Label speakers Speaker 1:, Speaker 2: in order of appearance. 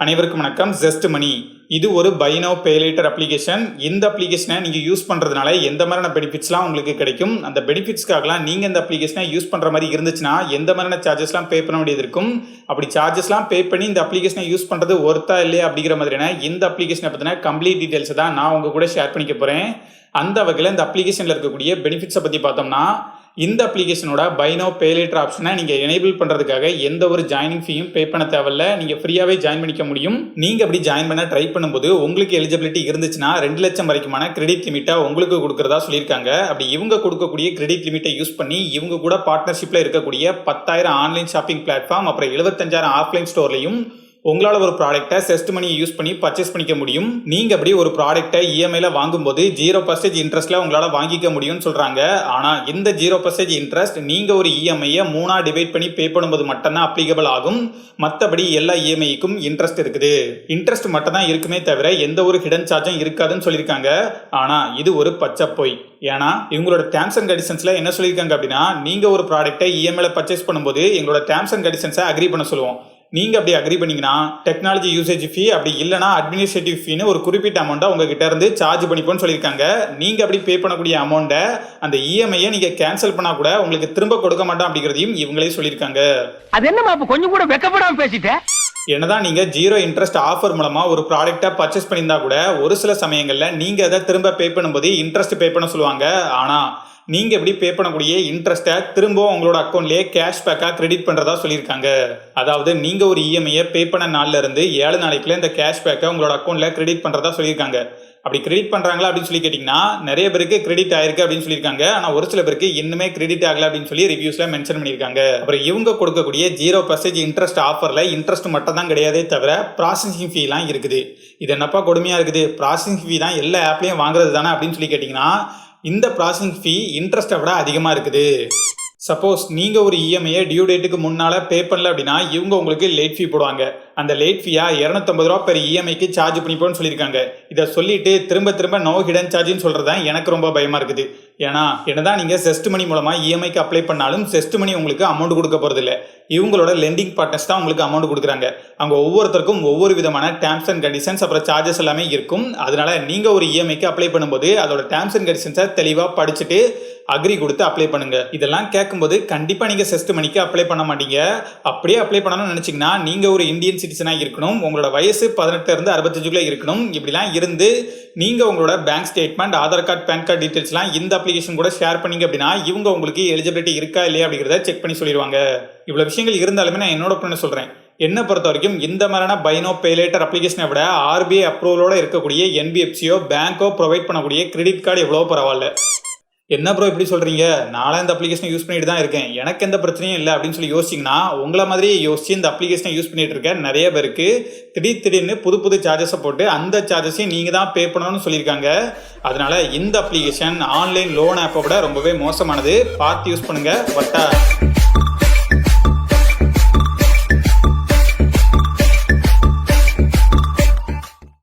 Speaker 1: அனைவருக்கும் வணக்கம். ஜெஸ்ட் மணி இது ஒரு buy now pay later application. இந்த அப்ளிகேஷனை நீங்கள் யூஸ் பண்ணுறதுனால எந்த மாதிரியான பெனிஃபிட்ஸ்லாம் உங்களுக்கு கிடைக்கும், அந்த பெனிஃபிட்ஸ்க்காகலாம் நீங்கள் இந்த அப்ளிகேஷனை யூஸ் பண்ணுற மாதிரி இருந்துச்சுன்னா எந்த மாதிரியான சார்ஜஸ்லாம் பே பண்ண வேண்டியது இருக்கும், அப்படி சார்ஜஸ்லாம் பே பண்ணி இந்த அப்ளிகேஷனை யூஸ் பண்ணுறது ஒர்த்தா இல்லையா அப்படிங்கிற மாதிரியான இந்த அப்ளிகேஷனை பற்றின கம்ப்ளீட் டீட்டெயில்ஸை தான் நான் உங்கள் கூட ஷேர் பண்ணிக்க போகிறேன். அந்த வகையில் இந்த அப்ளிகேஷனில் இருக்கக்கூடிய பெனிஃபிட்ஸை பற்றி பார்த்தோம்னா, இந்த அப்ளிகேஷனோட பை நவ் பே லேட்டர் ஆப்ஷனை நீங்கள் எனேபிள் பண்ணுறதுக்காக எந்த ஒரு ஜாயினிங் ஃபீயும் பே பண்ண தேவையில்ல. நீங்கள் ஃப்ரீயாகவே ஜாயின் பண்ணிக்க முடியும். நீங்கள் அப்படி ஜாயின் பண்ண ட்ரை பண்ணும்போது உங்களுக்கு எலிஜிபிலிட்டி இருந்துச்சுன்னா 2 லட்சம் வரைக்குமான கிரெடிட் லிமிட்டை உங்களுக்கு கொடுக்குறதா சொல்லியிருக்காங்க. அப்படி இவங்க கொடுக்கக்கூடிய கிரெடிட் லிமிட்டை யூஸ் பண்ணி இவங்க கூட பார்ட்னர்ஷிப்பில் இருக்கக்கூடிய 10,000 ஆன்லைன் ஷாப்பிங் பிளாட்ஃபார்ம் அப்புறம் 75,000 ஆஃப்லைன் ஸ்டோர்லையும் உங்களால் ஒரு ப்ராடக்ட்டை செஸ்ட் மணியை யூஸ் பண்ணி பர்ச்சேஸ் பண்ணிக்க முடியும். நீங்கள் அப்படி ஒரு ப்ராடக்ட்டை இஎம்ஐல வாங்கும்போது 0% இன்ட்ரெஸ்ட்டில் உங்களால் வாங்கிக்க முடியும்னு சொல்கிறாங்க. ஆனால் இந்த 0% இன்ட்ரெஸ்ட் நீங்கள் ஒரு இஎம்ஐயை 3ஆக டிவைட் பண்ணி பே பண்ணும்போது மட்டும்தான் அப்ளிகபிள் ஆகும். மற்றபடி எல்லா இஎம்ஐக்கும் இன்ட்ரெஸ்ட் இருக்குது. இன்ட்ரெஸ்ட் மட்டும் தான் இருக்குமே தவிர எந்த ஒரு ஹிடன் சார்ஜும் இருக்காதுன்னு சொல்லியிருக்காங்க. ஆனால் இது ஒரு பச்சை பொய். ஏன்னா இவங்களோட டேர்ம்ஸ் அண்ட் கண்டிஷன்ஸில் என்ன சொல்லியிருக்காங்க அப்படின்னா, நீங்கள் ஒரு ப்ராடக்ட்டை இஎம்ஐல பர்ச்சேஸ் பண்ணும்போது எங்களோட டேர்ம்ஸ் அண்ட் கண்டிஷன்ஸை அக்ரி பண்ண சொல்லுவோம். நீங்கள் அப்படி அக்ரி பண்ணிங்கன்னா டெக்னாலஜி யூசேஜ் ஃபீ, அப்படி இல்லைனா அட்மினிஸ்ட்ரேட்டிவ் ஃபீன்னு ஒரு குறிப்பிட்ட அமௌண்ட்டை உங்ககிட்ட இருந்து சார்ஜ் பண்ணிப்போன்னு சொல்லியிருக்காங்க. நீங்கள் அப்படி பே பண்ணக்கூடிய அமௌண்ட்டை அந்த இஎம்ஐயை நீங்கள் கேன்சல் பண்ணால் கூட உங்களுக்கு திரும்ப கொடுக்க மாட்டோம் அப்படிங்கிறதையும் இவங்களே சொல்லியிருக்காங்க.
Speaker 2: அது என்னமா கொஞ்சம் கூட வெக்கப்படாம பேசிட்டேன்.
Speaker 1: என்னதான் நீங்கள் 0 இன்ட்ரெஸ்ட் ஆஃபர் மூலமாக ஒரு ப்ராடக்ட்டை பர்ச்சேஸ் பண்ணியிருந்தா கூட ஒரு சில சமயங்களில் நீங்கள் அதை திரும்ப பே பண்ணும்போது இன்ட்ரெஸ்ட் பே பண்ண சொல்லுவாங்க. ஆனால் நீங்கள் எப்படி பே பண்ணக்கூடிய இன்ட்ரெஸ்ட்டை திரும்ப உங்களோட அக்கௌண்ட்லேயே கேஷ்பேக்காக கிரெடிட் பண்ணுறதா சொல்லியிருக்காங்க. அதாவது நீங்கள் ஒரு இஎம்ஐயை பே பண்ண நாளில் இருந்து 7 நாளைக்குள்ள இந்த கேஷ்பேக்கை உங்களோட அக்கௌண்ட்டில் கிரெடிட் பண்ணுறதா சொல்லியிருக்காங்க. அப்படி கிரெடிட் பண்ணுறாங்களா அப்படின்னு சொல்லி கேட்டிங்கன்னா, நிறைய பேருக்கு கிரெடிட் ஆயிருக்கு அப்படின்னு சொல்லியிருக்காங்க. ஆனால் ஒரு சில பேருக்கு இன்னுமே கிரெடிட் ஆகலை அப்படின்னு சொல்லி ரிவ்யூஸில் மென்ஷன் பண்ணியிருக்காங்க. அப்புறம் இவங்க கொடுக்கக்கூடிய 0% இன்ட்ரெஸ்ட் ஆஃபரில் இன்ட்ரெஸ்ட் மட்டும் தான் கிடையாதே தவிர ப்ராசஸிங் ஃபீலாம் இருக்குது. இது என்னப்பா கொடுமையாக இருக்குது, ப்ராசஸிங் ஃபீ தான் எல்லா ஆப்லேயும் வாங்குறது தானே அப்படின்னு சொல்லி கேட்டிங்கன்னா, இந்த ப்ராசஸிங் ஃபீ இன்ட்ரெஸ்ட்டை விட அதிகமாக இருக்குது. சப்போஸ் நீங்கள் ஒரு இஎம்ஐயை டியூ டேட்டுக்கு முன்னால் பே பண்ணல அப்படின்னா இவங்க உங்களுக்கு லேட் ஃபீ போடுவாங்க. அந்த லேட் ஃபீயாக 250 ரூபா பெர் இஎம்ஐக்கு சார்ஜ் பண்ணிப்போன்னு சொல்லியிருக்காங்க. இதை சொல்லிட்டு திரும்ப நோ ஹிடன் சார்ஜின்னு சொல்கிறது தான் எனக்கு ரொம்ப பயமாக இருக்குது. ஏன்னா என்னதான் நீங்கள் செஸ்ட் மணி மூலமாக இஎம்ஐக்கு அப்ளை பண்ணாலும் செஸ்ட் மணி உங்களுக்கு அமௌண்ட் கொடுக்க போகிறதில்ல. இவங்களோட லெண்டிங் பார்ட்னர்ஸ் தான் உங்களுக்கு அமௌண்ட் கொடுக்குறாங்க. அவங்க ஒவ்வொருத்தருக்கும் ஒவ்வொரு விதமான டேர்ம்ஸ் அண்ட் கண்டிஷன்ஸ் அப்புறம் சார்ஜஸ் எல்லாமே இருக்கும். அதனால நீங்கள் ஒரு இஎம்ஐக்கு அப்ளை பண்ணும்போது அதோட டேர்ம்ஸ் அண்ட் கண்டிஷன்ஸை தெளிவாக படிச்சுட்டு அக்ரி கொடுத்து அப்ளை பண்ணுங்க. இதெல்லாம் கேட்கும்போது கண்டிப்பாக நீங்கள் செஸ்ட் மணிக்கு அப்ளை பண்ண மாட்டீங்க. அப்படியே அப்ளை பண்ணணும்னு நினச்சிங்கன்னா நீங்கள் ஒரு இந்தியன் சிட்டிசனாக இருக்கணும், உங்களோட வயசு 18 இருந்து 65 இருக்கணும். இப்படிலாம் இருந்து நீங்கள் உங்களோட bank statement, Aadhaar card, PAN card டீட்டெயில்ஸ்லாம் இந்த அப்ளிகேஷன் கூட ஷேர் பண்ணீங்க அப்படின்னா இவங்க உங்களுக்கு எலிஜிபிலிட்டி இருக்கா இல்லையா அப்படிங்கிறத செக் பண்ணி சொல்லிடுவாங்க. இவ்வளோ விஷயங்கள் இருந்தாலுமே நான் என்னோட பண்ண சொல்கிறேன். என்னை பொறுத்த வரைக்கும் இந்த மாதிரியான பை நவ் பே லேட்டர் அப்ளிகேஷனை விட ஆர்பிஐ அப்ரூவலோட இருக்கக்கூடிய என்பிஎஃப்சியோ பேங்கோ ப்ரொவைட் பண்ணக்கூடிய கிரெடிட் கார்டு எவ்வளோ பரவாயில்ல. என்ன ப்ரோ இப்படி சொல்கிறீங்க, நானும் இந்த அப்ளிகேஷனை யூஸ் பண்ணிட்டு தான் இருக்கேன், எனக்கு எந்த பிரச்சனையும் இல்லை அப்படின்னு சொல்லி யோசிச்சிங்கன்னா, உங்களை மாதிரியே யோசிச்சு இந்த அப்ளிகேஷனை யூஸ் பண்ணிட்டு இருக்க நிறைய பேருக்கு திடீர்னு புது சார்ஜஸை போட்டு அந்த சார்ஜஸையும் நீங்கள் தான் பே பண்ணணும்னு சொல்லியிருக்காங்க. அதனால இந்த அப்ளிகேஷன் ஆன்லைன் லோன் ஆப்பை விட ரொம்பவே மோசமானது. பார்த்து யூஸ் பண்ணுங்கள். வட்டா